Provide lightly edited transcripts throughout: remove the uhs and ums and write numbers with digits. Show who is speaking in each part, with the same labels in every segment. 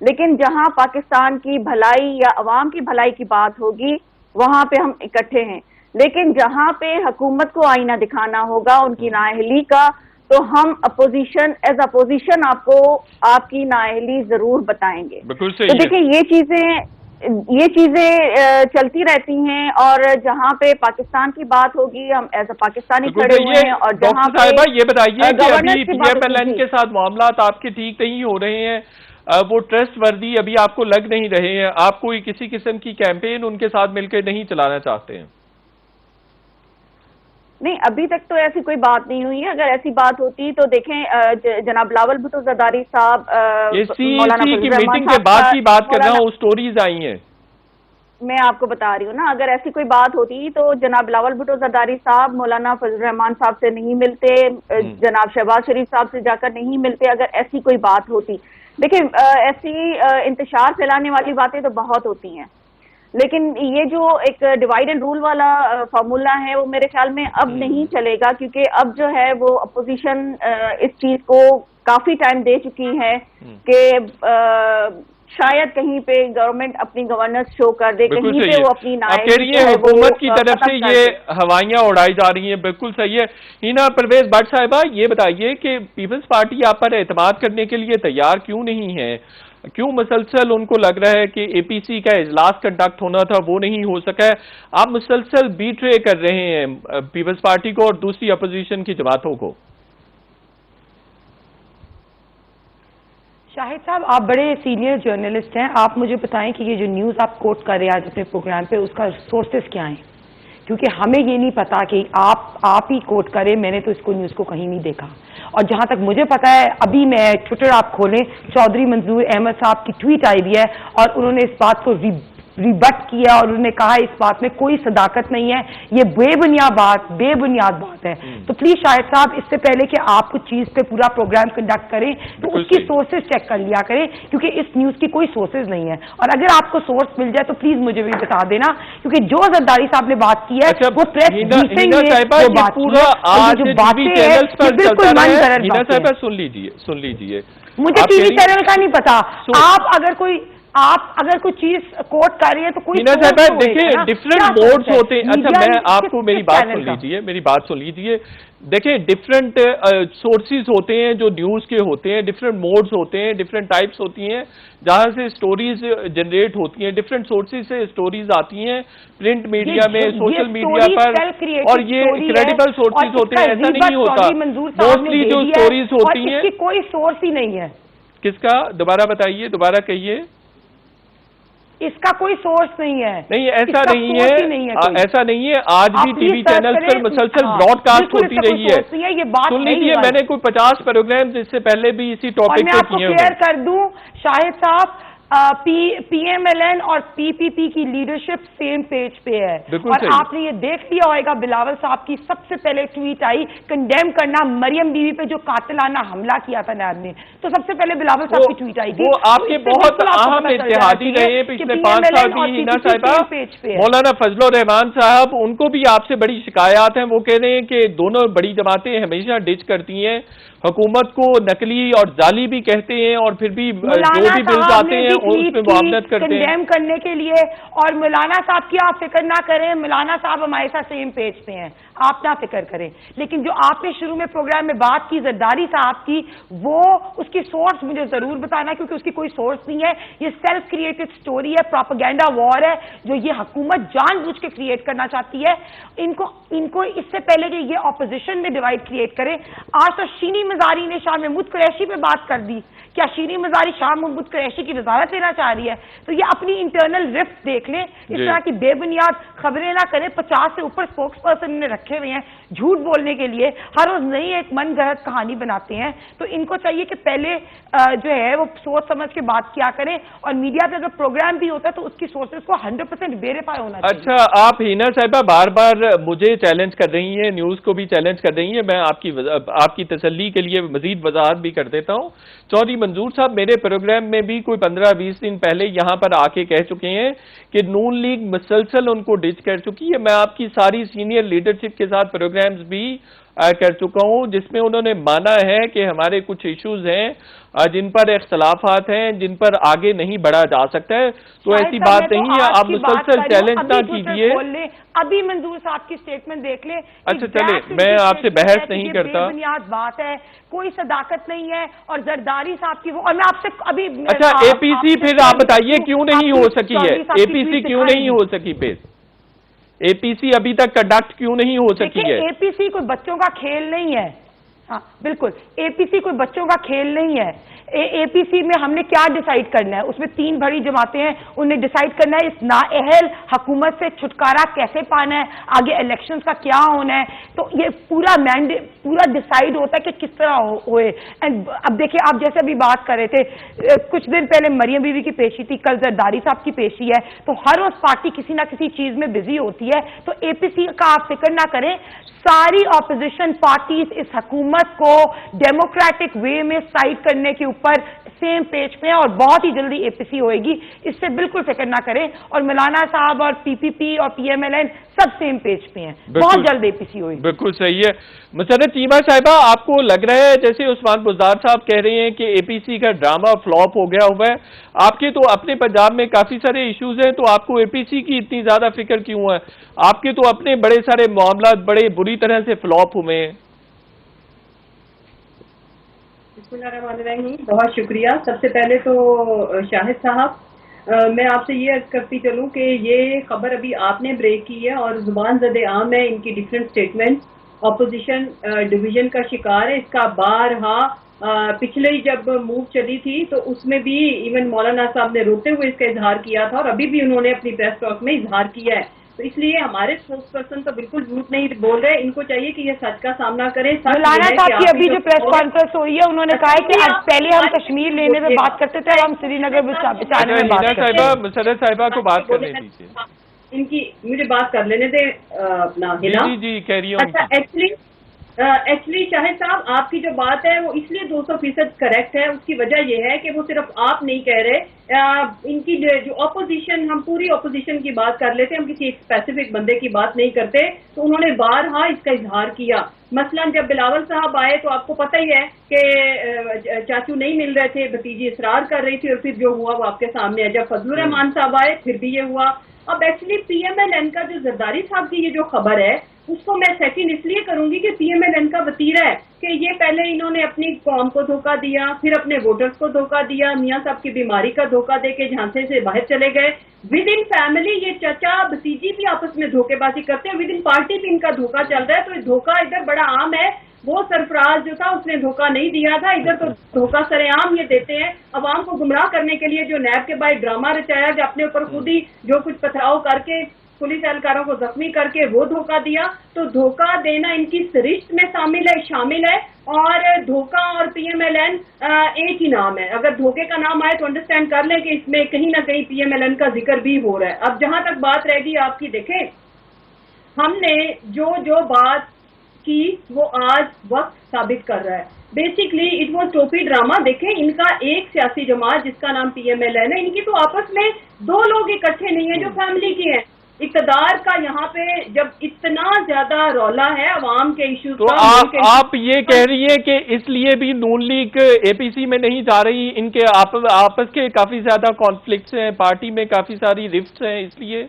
Speaker 1: لیکن جہاں پاکستان کی بھلائی یا عوام کی بھلائی کی بات ہوگی وہاں پہ ہم اکٹھے ہیں، لیکن جہاں پہ حکومت کو آئینہ دکھانا ہوگا ان کی نااہلی کا، تو ہم اپوزیشن ایز اپوزیشن آپ کو آپ کی نااہلی ضرور بتائیں گے۔
Speaker 2: بالکل
Speaker 1: تو
Speaker 2: صحیح ہے۔
Speaker 1: دیکھیں یہ چیزیں چلتی رہتی ہیں، اور جہاں پہ پاکستان کی بات ہوگی ہم ایز اے پاکستانی کھڑے ہوئے ہیں، اور جہاں
Speaker 2: ڈاکٹر صاحبہ یہ بتائیے کہ ابھی
Speaker 1: گورننس کی
Speaker 2: پی
Speaker 1: بات
Speaker 2: ایم ایل این
Speaker 1: ہوگی
Speaker 2: کے ساتھ معاملات آپ کے ٹھیک نہیں ہو رہے ہیں، وہ ٹرسٹ وردی ابھی آپ کو لگ نہیں رہے ہیں، آپ کوئی کسی قسم کی کیمپین ان کے ساتھ مل کے نہیں چلانا چاہتے ہیں؟
Speaker 1: نہیں، ابھی تک تو ایسی کوئی بات نہیں ہوئی ہے۔ اگر ایسی بات ہوتی تو دیکھیں جناب بلاول بھٹو زرداری صاحب،
Speaker 2: یہ سی
Speaker 1: مولانا
Speaker 2: سی
Speaker 1: فضل
Speaker 2: کی
Speaker 1: الرحمان
Speaker 2: میٹنگ کے
Speaker 1: صاحب
Speaker 2: بعد کی بات کر رہا
Speaker 1: مولانا،
Speaker 2: ہوں، سٹوریز آئی ہیں۔
Speaker 1: میں آپ کو بتا رہی ہوں نا، اگر ایسی کوئی بات ہوتی تو جناب بلاول بھٹو زرداری صاحب مولانا فضل الرحمان صاحب سے نہیں ملتے، جناب شہباز شریف صاحب سے جا کر نہیں ملتے اگر ایسی کوئی بات ہوتی۔ دیکھیں ایسی انتشار پھیلانے والی باتیں تو بہت ہوتی ہیں، لیکن یہ جو ایک ڈیوائیڈ اینڈ رول والا فارمولا ہے وہ میرے خیال میں اب نہیں چلے گا، کیونکہ اب جو ہے وہ اپوزیشن اس چیز کو کافی ٹائم دے چکی ہے کہ شاید کہیں پہ گورنمنٹ اپنی گورننس شو کر دے،
Speaker 2: بالکل
Speaker 1: کہیں
Speaker 2: صحیح
Speaker 1: پہ
Speaker 2: ہے،
Speaker 1: وہ اپنی
Speaker 2: آپ کہہ رہی
Speaker 1: نااہلی
Speaker 2: ہیں
Speaker 1: جو ہے وہ
Speaker 2: حکومت کی طرف سے
Speaker 1: ختم کر دے۔
Speaker 2: یہ ہوائیاں اڑائی جا رہی ہیں، بالکل صحیح ہے۔ ہینا پرویز بٹ صاحبہ یہ بتائیے کہ پیپلز پارٹی آپ پر اعتماد کرنے کے لیے تیار کیوں نہیں ہے؟ کیوں مسلسل ان کو لگ رہا ہے کہ اے پی سی کا اجلاس کنڈکٹ ہونا تھا وہ نہیں ہو سکا ہے؟ آپ مسلسل بیٹرے کر رہے ہیں پیپلز پارٹی کو اور دوسری اپوزیشن کی جماعتوں کو۔
Speaker 3: شاہد صاحب آپ بڑے سینئر جرنلسٹ ہیں، آپ مجھے بتائیں کہ یہ جو نیوز آپ کوٹ کر رہے ہیں آج اپنے پروگرام پہ، اس کا سورسز کیا ہیں؟ کیونکہ ہمیں یہ نہیں پتا کہ آپ ہی کوٹ کریں، میں نے تو اس کو نیوز کو کہیں نہیں دیکھا۔ اور جہاں تک مجھے پتا ہے، ابھی میں ٹویٹر آپ کھولیں، چودھری منظور احمد صاحب کی ٹویٹ آئی ہوئی ہے اور انہوں نے اس بات کو ریبٹ کیا اور انہوں نے کہا اس بات میں کوئی صداقت نہیں ہے، یہ بے بنیاد بات ہے۔ تو پلیز شاہد صاحب اس سے پہلے کہ آپ کچھ چیز پہ پورا پروگرام کنڈکٹ کریں تو اس کی سورسز چیک کر لیا کریں، کیونکہ اس نیوز کی کوئی سورسز نہیں ہے، اور اگر آپ کو سورس مل جائے تو پلیز مجھے بھی بتا دینا، کیونکہ جو زرداری صاحب نے بات کی ہے وہ پریس بریفنگ میں جو بات کی ہے، اور جو باتیں ہیں یہ بالکل من گھڑت باتیں ہیں۔
Speaker 2: سن لیجیے
Speaker 3: مجھے ٹی وی چینل کا نہیں پتا، آپ اگر کوئی چیز کوٹ کر رہی ہے تو کوئی
Speaker 2: دیکھیں ڈفرنٹ موڈز ہوتے ہیں۔ اچھا میں آپ کو میری بات سن لیجیے، دیکھیں ڈفرنٹ سورسز ہوتے ہیں جو نیوز کے ہوتے ہیں، ڈفرنٹ موڈز ہوتے ہیں، ڈفرنٹ ٹائپس ہوتی ہیں جہاں سے سٹوریز جنریٹ ہوتی ہیں، ڈفرنٹ سورسز سے سٹوریز آتی ہیں پرنٹ میڈیا میں، سوشل میڈیا پر، اور یہ کریڈیبل سورسز ہوتے ہیں، ایسا نہیں ہوتا۔ موسٹلی جو سٹوریز ہوتی ہیں،
Speaker 3: اس کی کوئی سورس ہی نہیں ہے۔
Speaker 2: کس کا؟ دوبارہ بتائیے، دوبارہ کہیے۔
Speaker 3: اس کا کوئی سورس نہیں ہے۔
Speaker 2: نہیں ایسا نہیں ہے، ایسا نہیں ہے، آج بھی ٹی وی چینل پر مسلسل براڈ کاسٹ ہوتی رہی ہے۔ سن لیجیے، میں نے کوئی 50 پروگرامز اس سے پہلے بھی اسی ٹاپک پہ کیے ہیں۔
Speaker 3: اور میں آپ کو کلیئر کر دوں شاہد صاحب، پی ایم ایل این اور پی پی پی کی لیڈرشپ سیم پیج پہ ہے، اور آپ نے یہ دیکھ لیا ہوئے گا بلاول صاحب کی سب سے پہلے ٹویٹ آئی کنڈیم کرنا مریم بیوی پہ جو قاتلانہ حملہ کیا تھا نیب نے، تو سب سے پہلے بلاول صاحب کی ٹویٹ آئی تھی۔
Speaker 2: وہ آپ کے بہت اہم اتحادی رہے ہیں پچھلے 5 سال بھی، ہینا صاحبہ۔ مولانا فضل الرحمان صاحب، ان کو بھی آپ سے بڑی شکایات ہیں، وہ کہہ رہے ہیں کہ دونوں بڑی جماعتیں ہمیشہ ڈچ کرتی ہیں، حکومت کو نقلی اور جعلی بھی کہتے ہیں، اور پھر بھی جو بھی بلز آتے ہیں اس میں معاونت کرتے ہیں
Speaker 3: کنڈیم کرنے کے لیے۔ اور مولانا صاحب کی آپ فکر نہ کریں، مولانا صاحب ہمارے ساتھ سیم پیج پہ ہیں، آپ نہ فکر کریں۔ لیکن جو آپ نے شروع میں پروگرام میں بات کی زرداری صاحب کی، وہ اس کی سورس مجھے ضرور بتانا، کیونکہ اس کی کوئی سورس نہیں ہے، یہ سیلف کریٹڈ سٹوری ہے، پروپیگنڈا وار ہے جو یہ حکومت جان بوجھ کے کریٹ کرنا چاہتی ہے۔ ان کو اس سے پہلے کہ یہ اپوزیشن میں ڈیوائڈ کریٹ کرے، آج تو شینی مزاری نے شاہ محمود قریشی پہ بات کر دی، کیا شینی مزاری شاہ محمود قریشی کی وزارت لینا چاہ رہی ہے؟ تو یہ اپنی انٹرنل رفٹ دیکھ لیں، اس طرح کی بے بنیاد خبریں نہ کریں۔ 50 سے اوپر اسپوکس پرسن نے رکھے ہوئے ہیں جھوٹ بولنے کے لیے، ہر روز نئی ایک من گھڑت کہانی بناتے ہیں۔ تو ان کو چاہیے کہ پہلے جو ہے وہ سوچ سمجھ کے بات کیا کریں، اور میڈیا پہ اگر پروگرام بھی ہوتا ہے تو اس کی سورسز کو 100% ویریفائی ہونا چاہیے۔
Speaker 2: اچھا آپ ہینا صاحبہ بار بار مجھے چیلنج کر رہی ہیں، نیوز کو بھی چیلنج کر رہی ہیں، میں آپ کی تسلی کے لیے مزید وضاحت بھی کر دیتا ہوں۔ چودھری منظور صاحب میرے پروگرام میں بھی کوئی 15-20 دن پہلے یہاں پر آ کے کہہ چکے ہیں کہ نون لیگ مسلسل ان کو ڈچ کر چکی ہے۔ میں آپ کی ساری سینئر لیڈرشپ کے ساتھ پروگرامز بھی کر چکا ہوں، جس میں انہوں نے مانا ہے کہ ہمارے کچھ ایشوز ہیں جن پر اختلافات ہیں، جن پر آگے نہیں بڑھا جا سکتا ہے، تو ایسی بات نہیں ہے، آپ مسلسل چیلنج نہ کیجئے۔
Speaker 3: ابھی منظور صاحب کی سٹیٹمنٹ دیکھ لیں۔
Speaker 2: اچھا چلے، میں آپ سے بحث نہیں کرتا۔
Speaker 3: بے بنیاد بات ہے، کوئی صداقت نہیں ہے، اور زرداری صاحب کی وہ، اور میں آپ سے ابھی
Speaker 2: اچھا اے پی سی پھر آپ بتائیے کیوں نہیں ہو سکی ہے؟ اے پی سی کیوں نہیں ہو سکی پھر؟ اے پی سی ابھی تک کنڈکٹ کیوں نہیں ہو سکی ہے؟
Speaker 3: اے پی سی کوئی بچوں کا کھیل نہیں ہے۔ ہاں بالکل، اے پی سی کوئی بچوں کا کھیل نہیں ہے۔ اے پی سی میں ہم نے کیا ڈیسائیڈ کرنا ہے؟ اس میں 3 بڑی جماعتیں ہیں، انہیں ڈیسائیڈ کرنا ہے اس نااہل حکومت سے چھٹکارا کیسے پانا ہے، آگے الیکشنز کا کیا ہونا ہے۔ تو یہ پورا ڈیسائیڈ ہوتا ہے کہ کس طرح ہوئے۔ اب دیکھیں، آپ جیسے ابھی بات کر رہے تھے، کچھ دن پہلے مریم بیوی کی پیشی تھی، کل زرداری صاحب کی پیشی ہے، تو ہر روز پارٹی کسی نہ کسی چیز میں بزی ہوتی ہے۔ تو اے پی سی کا آپ فکر نہ کریں، ساری اپوزیشن پارٹیز اس حکومت کو ڈیموکریٹک وے میں سائڈ کرنے کے اوپر سیم پیج پہ ہیں، اور بہت ہی جلدی اے پی سی ہوئے گی، اس سے بالکل فکر نہ کریں۔ اور مولانا صاحب اور پی پی پی اور پی ایم ایل این سب سیم پیج پہ ہیں، بہت جلد اے پی سی ہوئے گی۔
Speaker 2: بالکل صحیح ہے۔ مسرت چیمہ صاحبہ، آپ کو لگ رہا ہے جیسے عثمان بزدار صاحب کہہ رہے ہیں کہ اے پی سی کا ڈرامہ فلاپ ہو گیا ہوا ہے؟ آپ کے تو اپنے پنجاب میں کافی سارے ایشوز ہیں، تو آپ کو اے پی سی کی اتنی زیادہ فکر کیوں ہے؟ آپ کے تو اپنے بڑے سارے معاملات بڑے بری طرح سے فلاپ ہوئے ہیں۔
Speaker 4: بسم اللہ الرحمن الرحیم، بہت شکریہ۔ سب سے پہلے تو شاہد صاحب، میں آپ سے یہ عرض کرتی چلوں کہ یہ خبر ابھی آپ نے بریک کی ہے، اور زبان زد عام ہے ان کی ڈیفرنٹ سٹیٹمنٹ، اپوزیشن ڈویژن کا شکار ہے۔ اس کا بارہا پچھلے ہی جب موو چلی تھی تو اس میں بھی ایون مولانا صاحب نے روتے ہوئے اس کا اظہار کیا تھا، اور ابھی بھی انہوں نے اپنی پریس ٹاک میں اظہار کیا ہے۔ تو اس لیے ہمارے اسپوکس پرسن تو بالکل جھوٹ نہیں بول رہے، ان کو چاہیے کہ یہ سچ کا سامنا کریں۔
Speaker 3: مولانا صاحب کی ابھی جو پریس کانفرنس ہوئی ہے، انہوں نے کہا ہے کہ پہلے ہم کشمیر لینے میں بات کرتے تھے، ہم سری نگر بچانے میں بات کرتے ہیں۔
Speaker 2: مسرت صاحبہ کو بات کرنے دیجیے،
Speaker 4: ان کی مجھے بات کر لینے دیں اپنا ہنا۔
Speaker 2: جی کہہ رہی ہوں۔
Speaker 4: اچھا، ایکچولی شاہد صاحب، آپ کی جو بات ہے وہ اس لیے 200% کریکٹ ہے۔ اس کی وجہ یہ ہے کہ وہ صرف آپ نہیں کہہ رہے، ان کی جو اپوزیشن، ہم پوری اپوزیشن کی بات کر لیتے ہیں، ہم کسی ایک اسپیسیفک بندے کی بات نہیں کرتے، تو انہوں نے بارہا اس کا اظہار کیا۔ مثلا جب بلاول صاحب آئے تو آپ کو پتہ ہی ہے کہ چاچو نہیں مل رہے تھے، بھتیجی اصرار کر رہی تھی، اور پھر جو ہوا وہ آپ کے سامنے ہے۔ جب فضل الرحمان صاحب آئے پھر بھی یہ ہوا۔ اب actually P M L N کا جو زرداری صاحب کی یہ جو خبر ہے، اس کو میں سیکنڈ اس لیے کروں گی کہ پی ایم ایل این کا وتیرہ ہے کہ یہ پہلے انہوں نے اپنی قوم کو دھوکہ دیا، پھر اپنے ووٹرز کو دھوکہ دیا، میاں صاحب کی بیماری کا دھوکہ دے کے جھانسے سے باہر چلے گئے۔ ود ان فیملی یہ چچا بھتیجی بھی آپس میں دھوکے بازی کرتے ہیں، ود ان پارٹی بھی ان کا دھوکہ چل رہا ہے۔ تو یہ دھوکہ ادھر بڑا عام ہے، وہ سرفراز جو تھا اس نے دھوکہ نہیں دیا تھا، ادھر تو دھوکہ سر عام یہ دیتے ہیں عوام کو گمراہ کرنے کے لیے۔ جو نیب کے بائی ڈرامہ رچایا، جو اپنے اوپر خود ہی جو کچھ پتھراؤ کر کے پولیس اہلکاروں کو زخمی کر کے وہ دھوکہ دیا، تو دھوکہ دینا ان کی سرشت میں شامل ہے، اور دھوکہ اور پی ایم ایل این ایک ہی نام ہے۔ اگر دھوکے کا نام آئے تو انڈرسٹینڈ کر لیں کہ اس میں کہیں نہ کہیں پی ایم ایل این کا ذکر بھی ہو رہا ہے۔ اب جہاں تک بات رہ گئی آپ کی، دیکھیں ہم نے جو بات کی وہ آج وقت ثابت کر رہا ہے۔ بیسکلی اٹ واز ٹوپی ڈرامہ۔ دیکھیں ان کا ایک سیاسی جماعت جس کا نام پی ایم ایل این ہے، ان کی تو آپس میں 2 لوگ اکٹھے نہیں ہیں جو فیملی کے ہیں۔ اقتدار کا یہاں پہ جب اتنا زیادہ رولا ہے عوام کے ایشوز
Speaker 2: تو آپ یہ کہہ رہی ہیں کہ اس لیے بھی نون لیگ اے پی سی میں نہیں جا رہی، ان کے آپس کے کافی زیادہ کانفلکٹس ہیں، پارٹی میں کافی ساری رفٹس ہیں، اس لیے؟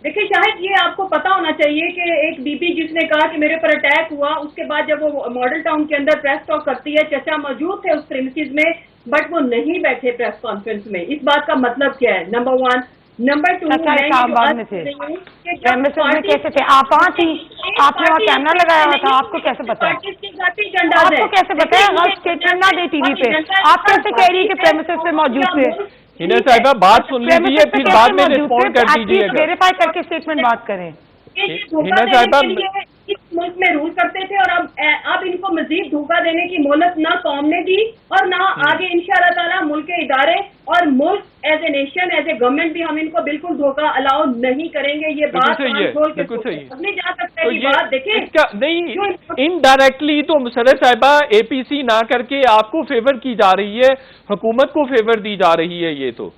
Speaker 4: دیکھیں شاہد، یہ آپ کو پتا ہونا چاہیے کہ ایک بی بی جس نے کہا کہ میرے پر اٹیک ہوا، اس کے بعد جب وہ ماڈل ٹاؤن کے اندر پریس ٹاک کرتی ہے، چچا موجود تھے اس پریمیسز میں بٹ وہ نہیں بیٹھے پریس کانفرنس میں۔ اس بات کا مطلب کیا ہے؟ نمبر 1۔ نمبر 2،
Speaker 3: کیسے تھے آپ؟ وہاں تھی، آپ نے وہاں کیمرہ لگایا ہوا تھا، آپ کو کیسے پتا؟ آپ کو کیسے پتا ہے؟ غلط اسٹیٹمنٹ نہ دے ٹی وی پہ۔ آپ کیسے کہہ رہی ہے کہ پریمیسز پہ موجود تھے؟
Speaker 2: ہنا صاحبہ بات سن لیجیے، پھر بعد میں رسپونڈ کر دیجیے گا۔
Speaker 3: ویریفائی کر کے اسٹیٹمنٹ بات کریں۔
Speaker 2: ہنا صاحبہ
Speaker 4: اس ملک میں رول کرتے تھے، اور اب ان کو مزید دھوکہ دینے کی مہلت نہ قوم نے دی، اور نہ آگے انشاءاللہ تعالیٰ ملک کے ادارے اور ملک as a nation, as a government بھی ہم ان کو بالکل دھوکہ الاؤ نہیں کریں گے۔ یہ بات
Speaker 2: بالکل صحیح
Speaker 4: اپنی جا سکتا ہے، یہ بات دیکھیں
Speaker 2: نہیں انڈائریکٹلی تو مسرت صاحبہ اے پی سی نہ کر کے آپ کو فیور کی جا رہی ہے، حکومت کو فیور دی جا رہی ہے، یہ تو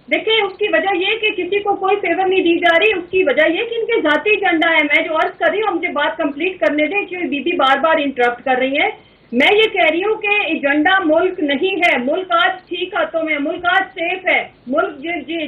Speaker 4: دیکھیں اس کی وجہ یہ کہ کسی کو کوئی فیور نہیں دی جا رہی، اس کی وجہ یہ کہ ان کے ذاتی ایجنڈا ہے. میں جو عرض کر رہی ہوں، مجھے بات کمپلیٹ کرنے دیں کہ بی بی بار بار انٹرپٹ کر رہی ہیں. میں یہ کہہ رہی ہوں کہ ایجنڈا ملک نہیں ہے. ملک آج ٹھیک ہاتھوں میں، ملک آج سیف ہے. ملک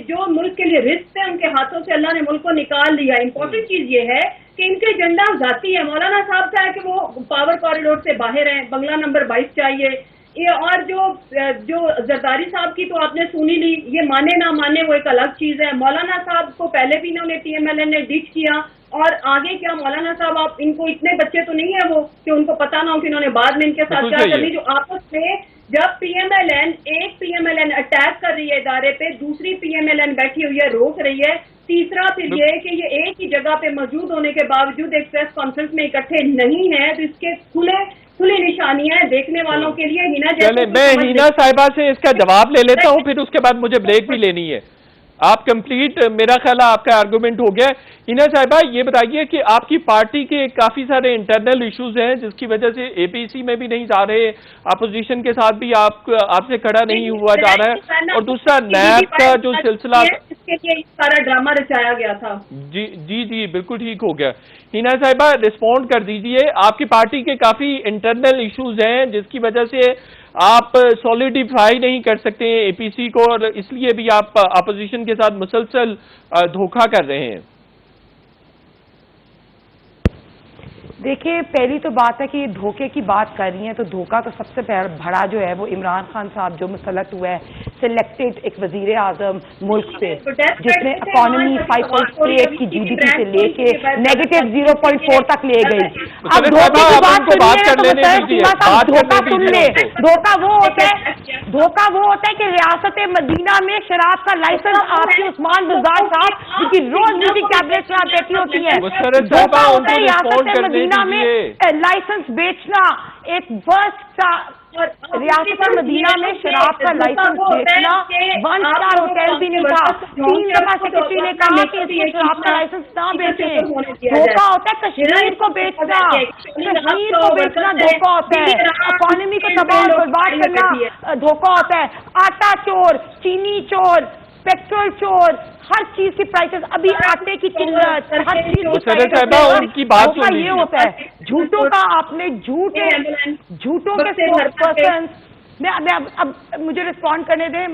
Speaker 4: جو ملک کے لیے رسک ہے ان کے ہاتھوں سے اللہ نے ملک کو نکال لیا. امپورٹنٹ چیز یہ ہے کہ ان کے ایجنڈا ذاتی ہے. مولانا صاحب کا ہے کہ وہ پاور کوریڈور سے باہر ہیں، بنگلہ نمبر 22 چاہیے. اور جو زرداری صاحب کی تو آپ نے سنی لی، یہ مانے نہ مانے وہ ایک الگ چیز ہے. مولانا صاحب کو پہلے بھی انہوں نے پی ایم ایل این نے ڈچ کیا، اور آگے کیا مولانا صاحب آپ ان کو اتنے بچے تو نہیں ہیں وہ کہ ان کو پتا نہ ہو کہ انہوں نے بعد میں ان کے ساتھ کیا کر لی. جو آپس میں جب پی ایم ایل این ایک P M L N attack کر رہی ہے ادارے پہ، دوسری پی ایم ایل این بیٹھی ہوئی ہے روک رہی ہے، تیسرا پھر یہ کہ یہ ایک ہی جگہ پہ موجود ہونے کے باوجود ایک پریس کانفرنس میں اکٹھے نہیں ہے، تو اس کے کھلی نشانیاں ہیں دیکھنے والوں کے لیے.
Speaker 2: چلے میں ہینا صاحبہ سے اس کا جواب لے لیتا ہوں، پھر اس کے بعد مجھے بریک بھی لینی ہے. آپ کمپلیٹ، میرا خیال ہے آپ کا آرگومنٹ ہو گیا. ہینا صاحبہ یہ بتائیے کہ آپ کی پارٹی کے کافی سارے انٹرنل ایشوز ہیں جس کی وجہ سے اے پی سی میں بھی نہیں جا رہے، اپوزیشن کے ساتھ بھی آپ سے کھڑا نہیں ہوا جا رہا ہے، اور دوسرا نیب کا جو سلسلہ
Speaker 4: اس کے لیے سارا ڈرامہ رچایا گیا تھا.
Speaker 2: جی بالکل ٹھیک ہو گیا. ہینا صاحبہ رسپونڈ کر دیجئے. آپ کی پارٹی کے کافی انٹرنل ایشوز ہیں جس کی وجہ سے آپ سولیڈیفائی نہیں کر سکتے اے پی سی کو، اور اس لیے بھی آپ اپوزیشن کے ساتھ مسلسل دھوکہ کر رہے ہیں.
Speaker 3: دیکھیں پہلی تو بات ہے کہ یہ دھوکے کی بات کر رہی ہیں، تو دھوکہ تو سب سے بڑا جو ہے وہ عمران خان صاحب جو مسلط ہوا ہے سلیکٹڈ ایک وزیر اعظم ملک سے، جس نے اکانومی 5.8 کی جی ڈی پی سے لے کے نیگیٹو 0.4 تک لے گئی. اب دھوکے کی بات دھوکہ سن لے. دھوکہ وہ ہوتا ہے کہ ریاست مدینہ میں شراب کا لائسنس آپ کے عثمان بزدار صاحب جن کی روز میوزک ٹیبلٹس میں بیٹھی ہوتی ہیں، دھوکہ ہوتا ہے ریاست مدینہ میں لائسنس بیچنا. ایک فرسٹ ریاست مدینہ میں شراب کا لائسنس بیچنا 1 اسٹار ہوٹل بھی نہیں تھا. 3 دفعہ سیکرٹری نے کہا کہ اس کو شراب کا لائسنس نہ بیچیں. دھوکہ ہوتا ہے کشمیر کو بیچنا، کشمیر کو بیچنا دھوکہ ہوتا ہے. اکانومی کو تباہ اور برباد کرنا دھوکہ ہوتا ہے. آٹا چور، چینی چور، پیٹرول چور، ہر چیز کی پرائسز، ابھی آٹے کی قلت، ہر چیز کی دھوکہ یہ ہوتا ہے. جھوٹوں کا آپ نے جھوٹوں کے اسپوکس پرسن. اب مجھے رسپونڈ کرنے دیں.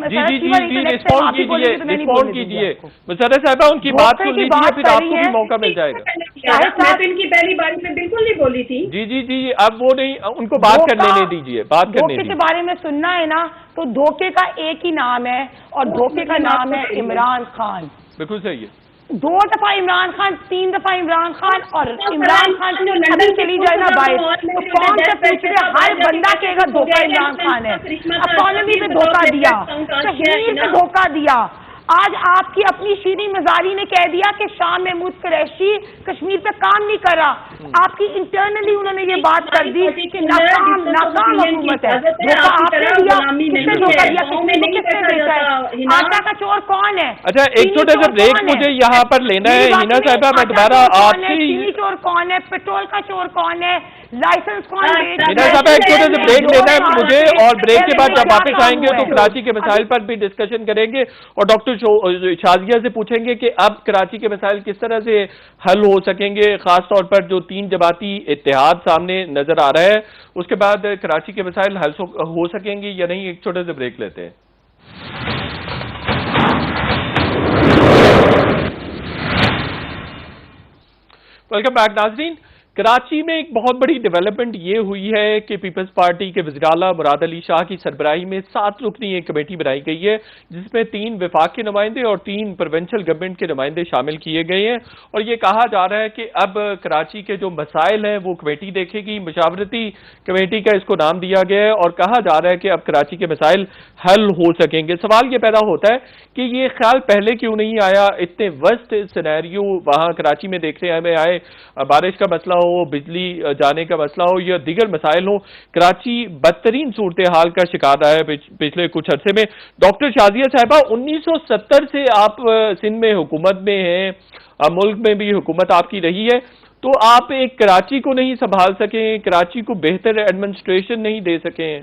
Speaker 2: رسپونڈ کیجیے مسرت صاحبہ، ان کی بات سن لیجیے پھر آپ کو بھی موقع مل جائے گا.
Speaker 4: میں تو ان کی پہلی باری میں بالکل نہیں بولی تھی.
Speaker 2: جی اب وہ نہیں، ان کو بات کرنے نہیں دیجیے. بات کرنے
Speaker 3: دھوکے کے بارے میں سننا ہے نا، تو دھوکے کا ایک ہی نام ہے، اور دھوکے کا نام ہے عمران خان.
Speaker 2: بالکل صحیح ہے.
Speaker 3: 2 دفعہ عمران خان، 3 دفعہ عمران خان، اور عمران خان ابھی چلی جائے نا باہر تو کون سے پوچھ رہے؟ ہر بندہ کہے گا دھوکہ عمران خان ہے. اکانومی پہ دھوکہ دیا، کشمیر پہ دھوکہ دیا. آج آپ کی اپنی شیریں مزاری نے کہہ دیا کہ شاہ محمود قریشی کشمیر پہ کام نہیں کر رہا. آپ کی انٹرنلی انہوں نے یہ بات کر دی کہ ناکام حکومت ہے. دھوکہ آپ نے دیا، کس نے دھوکہ دیا؟ کشمیر کو کس نے بیچا ہے؟ آٹا کا چور کون ہے؟
Speaker 2: اچھا ایک چھوٹا سا بریک مجھے یہاں پر لینا ہے ہینا صاحبہ. میں دوبارہ آپ سے
Speaker 3: چینی چور کون ہے؟ پیٹرول کا چور کون ہے؟ لائسنس کون ہے؟
Speaker 2: ہینا صاحبہ ایک چھوٹا سا بریک لینا ہے مجھے، اور بریک کے بعد جب واپس آئیں گے تو کراچی کے مسائل پر بھی ڈسکشن کریں گے، اور ڈاکٹر شازیہ سے پوچھیں گے کہ اب کراچی کے مسائل کس طرح سے حل ہو سکیں گے، خاص طور پر جو 3 جماعتی اتحاد سامنے نظر آ رہا ہے. اس کے بعد کراچی کے مسائل حل ہو سکیں گے یا نہیں. ایک چھوٹے سے بریک لیتے ہیں. ویلکم بیک ناظرین. کراچی میں ایک بہت بڑی ڈیولپمنٹ یہ ہوئی ہے کہ پیپلز پارٹی کے وزیر اعلیٰ مراد علی شاہ کی سربراہی میں 7 رکنی ایک کمیٹی بنائی گئی ہے، جس میں 3 وفاق کے نمائندے اور 3 پروونشل گورنمنٹ کے نمائندے شامل کیے گئے ہیں. اور یہ کہا جا رہا ہے کہ اب کراچی کے جو مسائل ہیں وہ کمیٹی دیکھے گی. مشاورتی کمیٹی کا اس کو نام دیا گیا ہے، اور کہا جا رہا ہے کہ اب کراچی کے مسائل حل ہو سکیں گے. سوال یہ پیدا ہوتا ہے کہ یہ خیال پہلے کیوں نہیں آیا؟ اتنے ورسٹ سینیریو وہاں کراچی میں دیکھنے میں آئے، بارش کا مسئلہ ہو، بجلی جانے کا مسئلہ ہو یا دیگر مسائل ہوں، کراچی بدترین صورتحال کا شکار رہا ہے پچھلے کچھ عرصے میں. ڈاکٹر شازیہ صاحبہ 1970 سے آپ سندھ میں حکومت میں ہیں، ملک میں بھی حکومت آپ کی رہی ہے، تو آپ ایک کراچی کو نہیں سنبھال سکیں، کراچی کو بہتر ایڈمنسٹریشن نہیں دے سکیں؟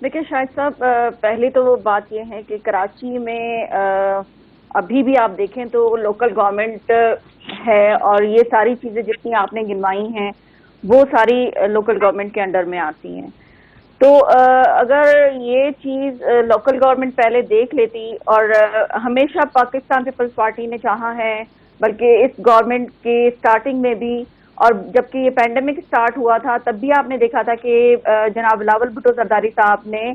Speaker 1: دیکھیں شاہد صاحب، پہلی تو وہ بات یہ ہے کہ کراچی میں ابھی بھی آپ دیکھیں تو لوکل گورنمنٹ ہے، اور یہ ساری چیزیں جتنی آپ نے گنوائی ہیں وہ ساری لوکل گورنمنٹ کے انڈر میں آتی ہیں. تو اگر یہ چیز لوکل گورنمنٹ پہلے دیکھ لیتی، اور ہمیشہ پاکستان پیپلز پارٹی نے چاہا ہے، بلکہ اس گورنمنٹ کے سٹارٹنگ میں بھی، اور جبکہ یہ پینڈیمک سٹارٹ ہوا تھا تب بھی آپ نے دیکھا تھا کہ جناب بلاول بھٹو زرداری صاحب نے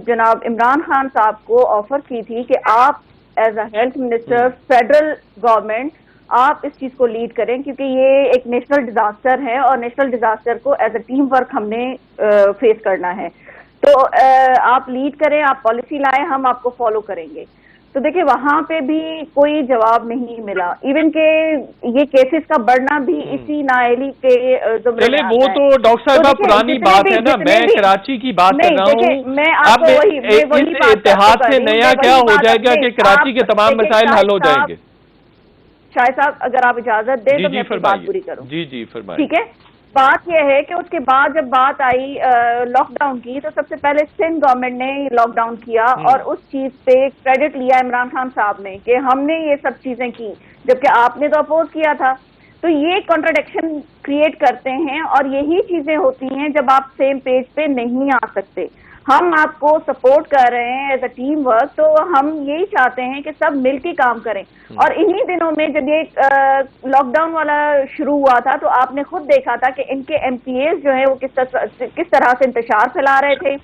Speaker 1: جناب عمران خان صاحب کو آفر کی تھی کہ آپ as a health minister federal government آپ اس چیز کو لیڈ کریں، کیونکہ یہ ایک نیشنل ڈیزاسٹر ہے اور نیشنل ڈیزاسٹر کو ایز اے ٹیم ورک ہم نے فیس کرنا ہے. تو آپ لیڈ کریں، آپ پالیسی لائیں، ہم آپ کو فالو کریں گے. تو دیکھیں وہاں پہ بھی کوئی جواب نہیں ملا، ایون کہ یہ کیسز کا بڑھنا بھی اسی نااہلی کے
Speaker 2: چلے وہ تو ڈاکٹر صاحبہ پرانی بات ہے نا، میں کراچی کی بات کر رہا ہوں.
Speaker 1: میں آپ کو
Speaker 2: اس اتحاد سے نیا کیا ہو جائے گا کہ کراچی کے تمام مسائل حل ہو جائیں گے؟
Speaker 1: شاہد صاحب اگر آپ اجازت دیں تو میں اپنی بات پوری کروں.
Speaker 2: جی فرمائیے.
Speaker 1: ٹھیک ہے. بات یہ ہے کہ اس کے بعد جب بات آئی لاک ڈاؤن کی، تو سب سے پہلے سندھ گورنمنٹ نے لاک ڈاؤن کیا، اور اس چیز پہ کریڈٹ لیا عمران خان صاحب نے کہ ہم نے یہ سب چیزیں کی، جبکہ آپ نے تو اپوز کیا تھا. تو یہ کنٹراڈکشن کریٹ کرتے ہیں، اور یہی چیزیں ہوتی ہیں جب آپ سیم پیج پہ نہیں آ سکتے. ہم آپ کو سپورٹ کر رہے ہیں ایز اے ٹیم ورک، تو ہم یہی چاہتے ہیں کہ سب مل کے کام کریں. اور انہی دنوں میں جب یہ لاک ڈاؤن والا شروع ہوا تھا تو آپ نے خود دیکھا تھا کہ ان کے ایم پی ایز جو ہیں وہ کس طرح سے انتشار پھیلا رہے تھے،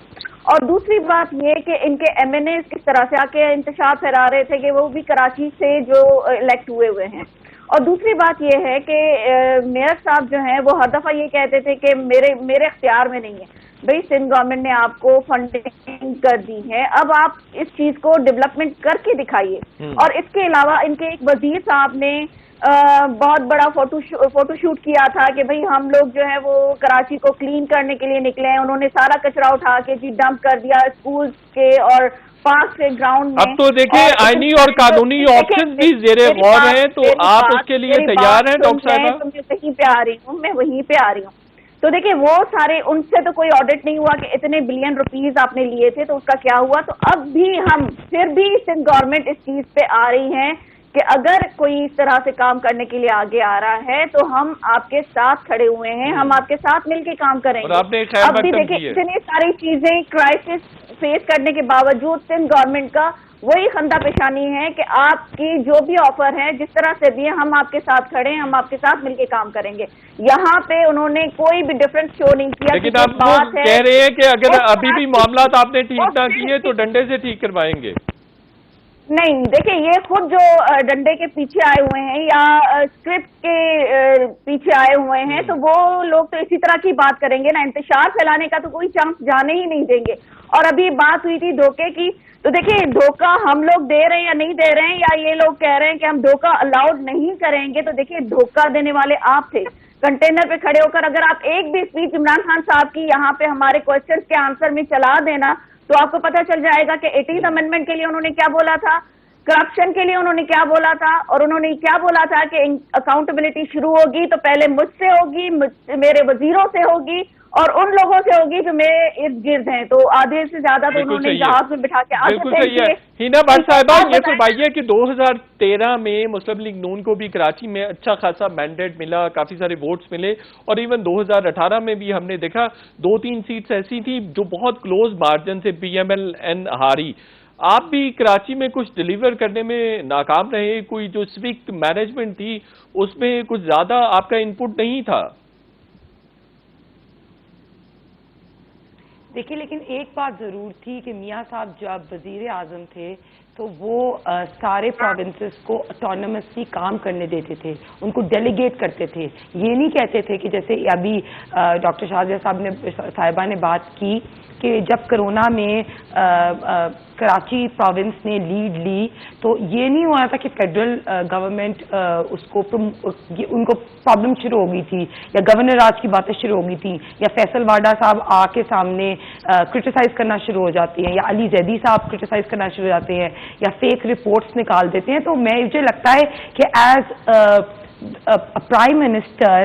Speaker 1: اور دوسری بات یہ کہ ان کے ایم این ایز کس طرح سے آ کے انتشار پھیلا رہے تھے کہ وہ بھی کراچی سے جو الیکٹ ہوئے ہیں. اور دوسری بات یہ ہے کہ میئر صاحب جو ہیں وہ ہر دفعہ یہ کہتے تھے کہ میرے اختیار میں نہیں ہے. بھئی سندھ گورنمنٹ نے آپ کو فنڈنگ کر دی ہے، اب آپ اس چیز کو ڈیولپمنٹ کر کے دکھائیے. اور اس کے علاوہ ان کے ایک وزیر صاحب نے بہت بڑا فوٹو شوٹ کیا تھا کہ بھئی ہم لوگ جو ہے وہ کراچی کو کلین کرنے کے لیے نکلے ہیں. انہوں نے سارا کچرا اٹھا کے ڈمپ کر دیا اسکول کے اور پارک کے گراؤنڈ میں.
Speaker 2: اب تو دیکھیں آئینی اور قانونی آپشن بھی زیر غور ہیں، تو آپ اس کے لیے تیار ہیں ڈاکٹر صاحبہ؟
Speaker 1: میں وہیں پہ آ رہی ہوں. تو دیکھیں وہ سارے ان سے تو کوئی آڈٹ نہیں ہوا کہ اتنے بلین روپیز آپ نے لیے تھے تو اس کا کیا ہوا. تو اب بھی ہم پھر بھی سندھ گورنمنٹ اس چیز پہ آ رہی ہیں کہ اگر کوئی اس طرح سے کام کرنے کے لیے آگے آ رہا ہے تو ہم آپ کے ساتھ کھڑے ہوئے ہیں، ہم آپ کے ساتھ مل کے کام کریں گے. اب بھی دیکھیں اتنی ساری چیزیں کرائسس فیس کرنے کے باوجود سندھ گورنمنٹ کا وہی خندہ پیشانی ہے کہ آپ کی جو بھی آفر ہے جس طرح سے بھی ہم آپ کے ساتھ کھڑے ہیں، ہم آپ کے ساتھ مل کے کام کریں گے. یہاں پہ انہوں نے کوئی بھی ڈفرنس شو نہیں کیا.
Speaker 2: لیکن آپ کہہ رہے ہیں کہ اگر ابھی بھی معاملات آپ نے ٹھیک نہ کیے تو ڈنڈے سے ٹھیک کروائیں گے.
Speaker 1: نہیں دیکھیں یہ خود جو ڈنڈے کے پیچھے آئے ہوئے ہیں یا اسکرپٹ کے پیچھے آئے ہوئے ہیں تو وہ لوگ تو اسی طرح کی بات کریں گے نا. انتشار پھیلانے کا تو کوئی چانس جانے ہی نہیں دیں گے. اور ابھی بات ہوئی تھی دھوکے کی، تو دیکھیں دھوکہ ہم لوگ دے رہے ہیں یا نہیں دے رہے ہیں، یا یہ لوگ کہہ رہے ہیں کہ ہم دھوکہ الاؤڈ نہیں کریں گے. تو دیکھیں دھوکہ دینے والے آپ تھے. کنٹینر پہ کھڑے ہو کر اگر آپ ایک بھی اسپیچ عمران خان صاحب کی یہاں پہ ہمارے کوشچنس کے آنسر میں چلا دینا تو آپ کو پتہ چل جائے گا کہ 18th امینڈمنٹ کے لیے انہوں نے کیا بولا تھا، کرپشن کے لیے انہوں نے کیا بولا تھا، اور انہوں نے کیا بولا تھا کہ اکاؤنٹیبلٹی شروع ہوگی تو پہلے مجھ سے ہوگی، میرے وزیروں سے ہوگی اور ان لوگوں سے ہوگی جو میرے ارد گرد ہیں. تو آدھے سے زیادہ تو انہوں نے جہاز میں بٹھا کے
Speaker 2: بالکل صحیح ہے. ہینا بٹ صاحبہ یہ فرمائیے کہ 2013 میں مسلم لیگ نون کو بھی کراچی میں اچھا خاصا مینڈیٹ ملا، کافی سارے ووٹس ملے، اور ایون 2018 میں بھی ہم نے دیکھا 2-3 سیٹس ایسی تھی جو بہت کلوز مارجن سے پی ایم ایل این ہاری. آپ بھی کراچی میں کچھ ڈیلیور کرنے میں ناکام رہے، کوئی جو سوک مینجمنٹ تھی اس میں کچھ زیادہ آپ کا انپٹ نہیں تھا.
Speaker 3: دیکھیے لیکن ایک بات ضرور تھی کہ میاں صاحب جب وزیر اعظم تھے تو وہ سارے پروونسز کو اٹانومسلی کام کرنے دیتے تھے، ان کو ڈیلیگیٹ کرتے تھے. یہ نہیں کہتے تھے کہ جیسے ابھی ڈاکٹر شازیہ صاحبہ نے بات کی کہ جب کرونا میں کراچی پروونس نے لیڈ لی تو یہ نہیں ہوا تھا کہ فیڈرل گورنمنٹ ان کو پرابلم شروع ہو گئی تھی یا گورنر راج کی باتیں شروع ہو گئی تھیں یا فیصل واڈا صاحب آ کے سامنے کرٹیسائز کرنا شروع ہو جاتے ہیں یا علی زیدی صاحب کرٹیسائز کرنا شروع ہو جاتے ہیں یا فیک رپورٹس نکال دیتے ہیں. تو مجھے لگتا ہے کہ ایز پرائم منسٹر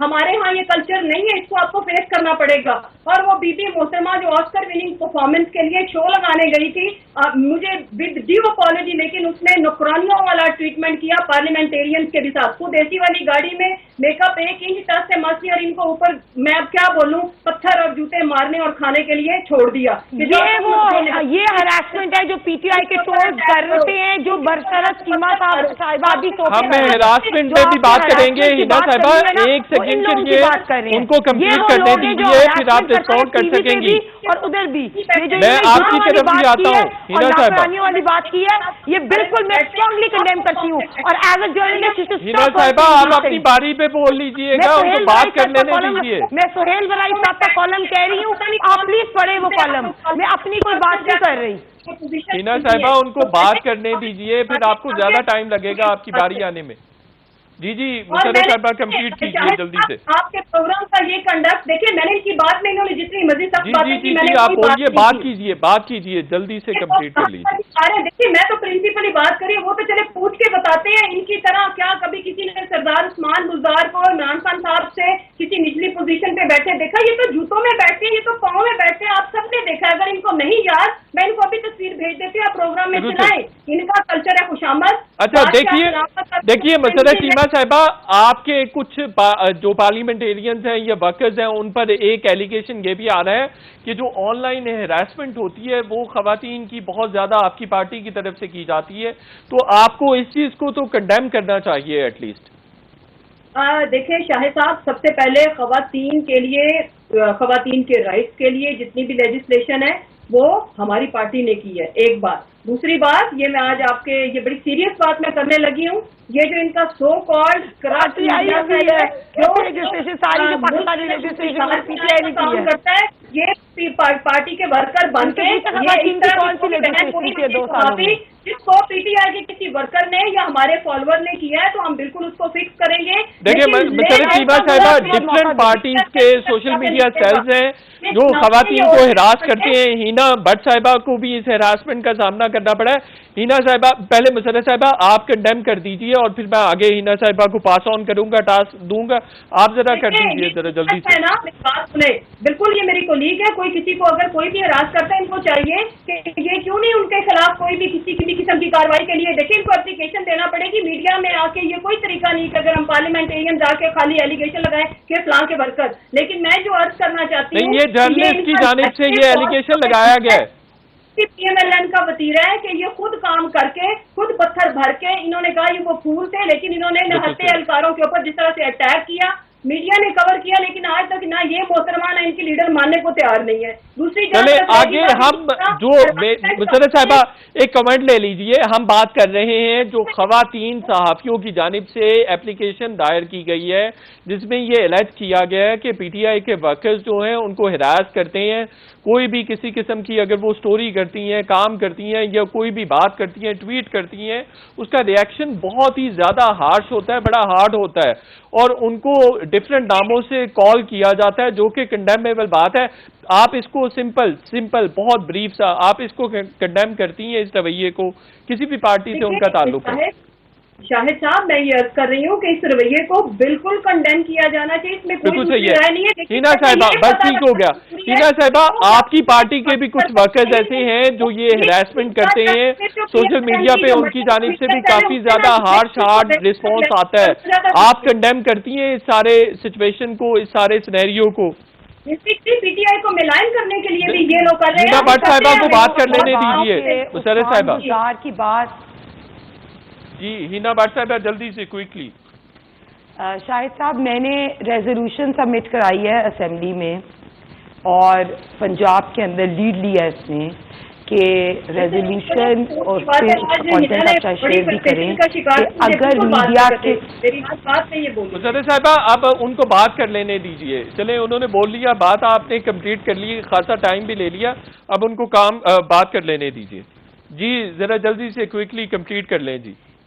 Speaker 4: ہمارے ہاں یہ کلچر نہیں ہے, اس کو آپ کو فیس کرنا پڑے گا. اور وہ بی بی محترمہ جو آسکر وننگ پرفارمنس کے لیے شو لگانے گئی تھی, مجھے ود ڈیو اپالوجی, لیکن اس نے نوکرانیوں والا ٹریٹمنٹ کیا پارلیمنٹیرینز کے بھی ساتھ. خود اے سی والی گاڑی میں میک اپ 1 انچ ٹچ سے مس لی, اور ان کو اوپر میں اب کیا بولوں, پتھر اور جوتے مارنے اور کھانے کے لیے چھوڑ دیا.
Speaker 3: یہ ہراسمنٹ ہے جو پی ٹی آئی کے ٹول کرتے ہیں, جو برسرت سیما صاحبہ بھی
Speaker 2: ہم ہراسمنٹ پہ بھی بات کریں گے. ہنا صاحبہ ایک سیکنڈ کے لیے ان کو کمپلیٹ کرنے دیجیے, پھر آپ ڈسکاؤنٹ کر سکیں گی.
Speaker 3: اور ادھر بھی
Speaker 2: میں آپ کی طرف بھی آتا ہوں. ہنا صاحبہ
Speaker 3: والی بات کی ہے, یہ بالکل میں اسٹرانگلی کنڈیم کرتی ہوں. اور ایز اے جرنلسٹ
Speaker 2: ہنا صاحبہ آپ اپنی باری پہ بول لیجیے گا, ان کو بات کر لینے دیجیے.
Speaker 3: میں سہیل برائی صاحب کا کالم کہہ رہی ہوں, آپ پلیز پڑھیں وہ کالم, میں اپنی کوئی بات نہیں کر رہی.
Speaker 2: ہنا صاحبہ ان کو بات کرنے دیجیے, پھر آپ کو زیادہ ٹائم لگے گا آپ کی باری آنے میں. جی مسرت صاحبہ کمپلیٹ کیجیے جلدی سے.
Speaker 4: آپ کے پروگرام کا یہ کنڈکٹ دیکھیں, میں نے ان کی بات میں انہوں نے جتنی مزید سخت باتیں کی, میں نے
Speaker 2: آپ بولیے, بات کیجیے جلدی سے کمپلیٹ کر لیجیے.
Speaker 4: ارے دیکھیے, میں تو پرنسپلی بات کری, وہ تو چلے پوچھ کے بتاتے ہیں. ان کی طرح کیا کبھی کسی نے سردار عثمان گلزار کو عمران خان صاحب سے کسی نچلی پوزیشن پہ بیٹھے دیکھا؟ یہ تو جوتوں میں بیٹھتے ہیں, یہ تو پاؤں میں بیٹھتے ہیں, آپ سب نے دیکھا. اگر ان کو نہیں یاد, میں ان کو ابھی تصویر بھیج دیتی ہوں, آپ پروگرام میں چلائیں. ان کا کلچر ہے خوشامد.
Speaker 2: اچھا دیکھیے مسرت سیما صاحبہ, آپ کے کچھ جو پارلیمنٹیرینز ہیں یا ورکرز ہیں, ان پر ایک ایلیگیشن یہ بھی آ رہا ہے کہ جو آن لائن ہراسمنٹ ہوتی ہے وہ خواتین کی بہت زیادہ آپ کی پارٹی کی طرف سے کی جاتی ہے, تو آپ کو اس چیز کو تو کنڈیم کرنا چاہیے ایٹ لیسٹ.
Speaker 4: دیکھیں شاہد صاحب, سب سے پہلے خواتین کے لیے, خواتین کے رائٹس کے لیے جتنی بھی لیجسلیشن ہے وہ ہماری پارٹی نے کی ہے, ایک بات. دوسری بات, یہ میں آج آپ کے یہ بڑی سیریس بات میں کرنے لگی ہوں, یہ جو ان کا سو کالڈ کراچی کرتا ہے, یہ پارٹی کے ورکر بن کے جس کو پی ٹی آئی کے کسی ورکر نے یا ہمارے فالوور نے کیا ہے تو ہم بالکل اس کو فکس کریں گے.
Speaker 2: دیکھیں مسرت سیما صاحبہ, ڈفرینٹ پارٹیز کے سوشل میڈیا سیلز ہیں جو خواتین کو ہراس کرتے ہیں. ہینا بٹ صاحبہ کو بھی اس ہراسمنٹ کا سامنا کرنا پڑا ہے. ہینا صاحبہ, پہلے مسرت صاحبہ آپ کنڈیم کر دیجئے اور پھر میں آگے ہینا صاحبہ کو پاس آن کروں گا, ٹاسک دوں گا. آپ ذرا کر دیجئے ذرا جلدی سے.
Speaker 4: بات سنیں, بالکل یہ میری کولیگ ہے, کوئی کسی کو اگر کوئی بھی ہراس کرتا ہے, ان کو چاہیے کہ یہ کیوں نہیں ان کے خلاف کوئی بھی کسی بھی قسم کی کارروائی کے لیے دیکھیں, ان کو اپلیکیشن دینا پڑے گی. میڈیا میں آ کے یہ کوئی طریقہ نہیں کہ اگر ہم پارلیمنٹیرین جا کے خالی ایلیگیشن لگائیں کہ فلاں کے ورکر. لیکن میں جو عرض کرنا چاہتی ہوں,
Speaker 2: نہیں, یہ جرنلسٹ کی جانب سے یہ ایلیگیشن لگایا گیا ہے.
Speaker 4: پی ایم ایل این کا وطیرہ ہے کہ یہ خود کام کر کے, خود پتھر بھر کے, انہوں نے کہا یہ وہ پھول تھے, لیکن انہوں نے نہتے اہلکاروں کے اوپر جس طرح سے اٹیک کیا, میڈیا نے کور کیا, لیکن آج تک نہ یہ محترمہ نہ ان کی لیڈر ماننے کو تیار نہیں ہے. دوسری
Speaker 2: چلے آگے ہم جو مسرت صاحبہ ایک کمنٹ لے لیجئے, ہم بات کر رہے ہیں جو خواتین صحافیوں کی جانب سے ایپلیکیشن دائر کی گئی ہے جس میں یہ الرٹ کیا گیا ہے کہ پی ٹی آئی کے ورکرز جو ہیں ان کو ہراس کرتے ہیں, کوئی بھی کسی قسم کی اگر وہ سٹوری کرتی ہیں, کام کرتی ہیں یا کوئی بھی بات کرتی ہیں, ٹویٹ کرتی ہیں, اس کا ریاکشن بہت ہی زیادہ ہارش ہوتا ہے, بڑا ہارڈ ہوتا ہے, اور ان کو ڈفرینٹ ناموں سے کال کیا جاتا ہے جو کہ کنڈیمیبل بات ہے. آپ اس کو سمپل بہت بریف سا آپ اس کو کنڈیم کرتی ہیں, اس رویے کو, کسی بھی پارٹی سے ان کا تعلق ہے.
Speaker 4: شاہد صاحب, میں یہ عرض کر رہی ہوں کہ اس رویے کو بالکل کنڈیم کیا جانا چاہیے, اس میں کوئی دوسری رائے نہیں ہے.
Speaker 2: ہینا صاحبہ بس ٹھیک ہو گیا. ہینا صاحبہ, آپ کی پارٹی کے بھی کچھ ورکرز ایسے ہیں جو یہ ہراسمنٹ کرتے ہیں, سوشل میڈیا پہ ان کی جانب سے بھی کافی زیادہ ہارڈ رسپانس آتا ہے. آپ کنڈیم کرتی ہیں اس سارے سچویشن کو, اس سارے سینیریو کو؟
Speaker 4: پی ٹی آئی کو ملائن کرنے کے لیے بھی یہ لوگ کر رہے ہیں.
Speaker 2: ہینا بٹ صاحبہ کو بات کر لینے دیجیے. مسرت صاحبہ
Speaker 3: کی بات,
Speaker 2: جی ہینا بٹ صاحبہ جلدی سے کوئکلی.
Speaker 3: شاہد صاحب, میں نے ریزولوشن سبمٹ کرائی ہے اسمبلی میں, اور پنجاب کے اندر لیڈ لیا اس نے کہ ریزولوشن اور پھر کانٹینٹ اچھا شیئر بھی کریں کہ اگر میڈیا کے.
Speaker 2: مسرت صاحبہ اب ان کو بات کر لینے دیجئے. چلیں انہوں نے بول لیا, بات آپ نے کمپلیٹ کر لی, خاصا ٹائم بھی لے لیا, اب ان کو بات کر لینے دیجئے. جی ذرا جلدی سے کوئکلی کمپلیٹ کر لیں. جی